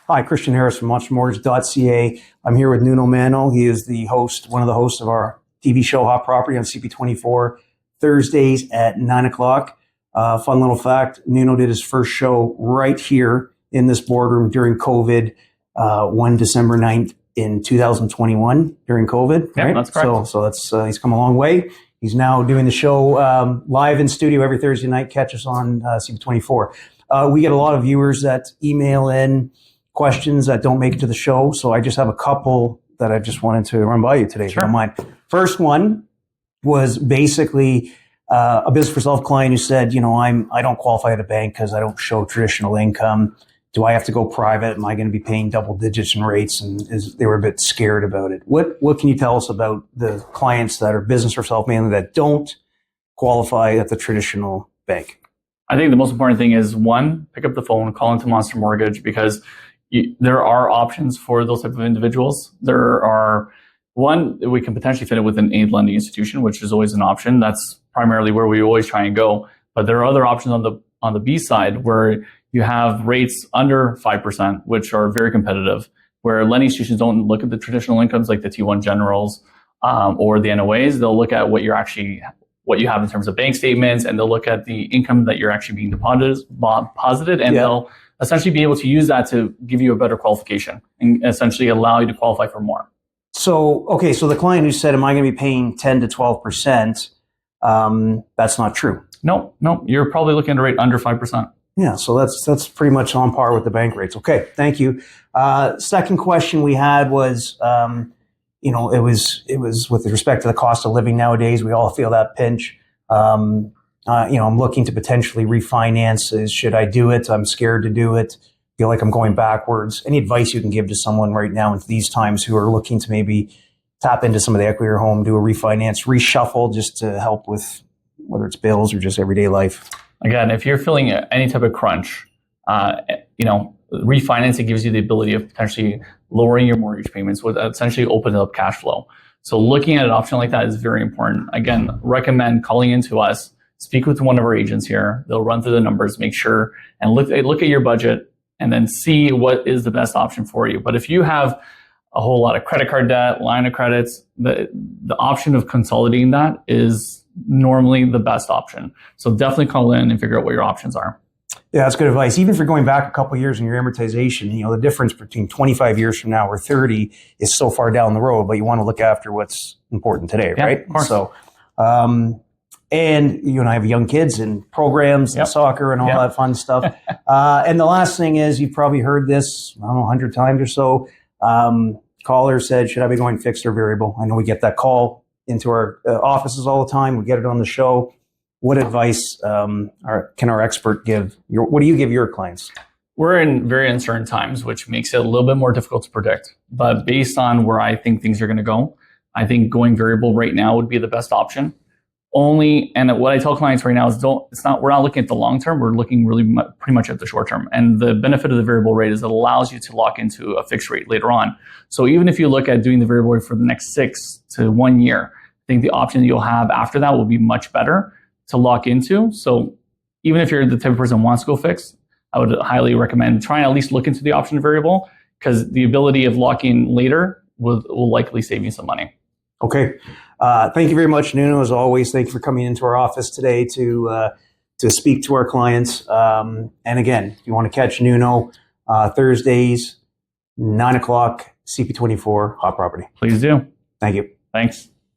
Hi, Christian Harris from MonsterMortgage.ca. I'm here with Nuno Mano. He is the host, one of the hosts of our TV show Hot Property on CP24, Thursdays at 9 o'clock. Fun little fact, Nuno did his first show right here in this boardroom during COVID, one December 9th in 2021 during COVID. Yeah, right? That's correct. So that's he's come a long way. He's now doing the show live in studio every Thursday night. Catch us on CP24. We get a lot of viewers that email in questions that don't make it to the show. So I just have a couple that I just wanted to run by you today, if you don't mind. First one was basically a business for self client who said, I don't qualify at a bank because I don't show traditional income. Do I have to go private? Am I going to be paying double digits in rates? And they were a bit scared about it. What can you tell us about the clients that are business for self mainly that don't qualify at the traditional bank? I think the most important thing is, one, pick up the phone, call into Monster Mortgage, because there are options for those type of individuals. There are, one, we can potentially fit it with an aid lending institution, which is always an option. That's primarily where we always try and go. But there are other options on the B side where you have rates under 5%, which are very competitive, where lending institutions don't look at the traditional incomes like the T1 generals or the NOAs. They'll look at what you have in terms of bank statements, and they'll look at the income that you're actually being deposited, and they'll essentially be able to use that to give you a better qualification and essentially allow you to qualify for more. So the client who said, am I going to be paying 10 to 12%? That's not true. No, you're probably looking at a rate under 5%. Yeah, so that's pretty much on par with the bank rates. Okay, thank you. Second question we had was, it was with respect to the cost of living nowadays. We all feel that pinch. I'm looking to potentially refinance. Should I do it? I'm scared to do it. Feel like I'm going backwards. Any advice you can give to someone right now in these times who are looking to maybe tap into some of the equity of their home, do a refinance, reshuffle, just to help with whether it's bills or just everyday life? Again, if you're feeling any type of crunch, refinancing gives you the ability of potentially lowering your mortgage payments, with essentially opening up cash flow. So looking at an option like that is very important. Again, recommend calling into us, speak with one of our agents here. They'll run through the numbers, make sure, and look at your budget, and then see what is the best option for you. But if you have a whole lot of credit card debt, line of credits, the option of consolidating that is normally the best option. So definitely call in and figure out what your options are. Yeah, that's good advice. Even if you're going back a couple of years in your amortization, the difference between 25 years from now or 30 is so far down the road, but you want to look after what's important today, right? Of course. So, and you and I have young kids and programs and soccer and all that fun stuff. And the last thing is, you've probably heard this, 100 times or so. Caller said, should I be going fixed or variable? I know we get that call into our offices all the time. We get it on the show. What advice can our expert give? What do you give your clients? We're in very uncertain times, which makes it a little bit more difficult to predict. But based on where I think things are going to go, I think going variable right now would be the best option. And what I tell clients right now is we're not looking at the long term. We're looking pretty much at the short term. And the benefit of the variable rate is it allows you to lock into a fixed rate later on. So even if you look at doing the variable rate for the next 6 to 1 year, I think the option you'll have after that will be much better to lock into. So even if you're the type of person who wants to go fixed, I would highly recommend trying to at least look into the option variable, because the ability of locking later will likely save you some money. Okay. Thank you very much, Nuno. As always, thank you for coming into our office today to speak to our clients. And again, if you want to catch Nuno, Thursdays, 9 o'clock, CP24, Hot Property. Please do. Thank you. Thanks.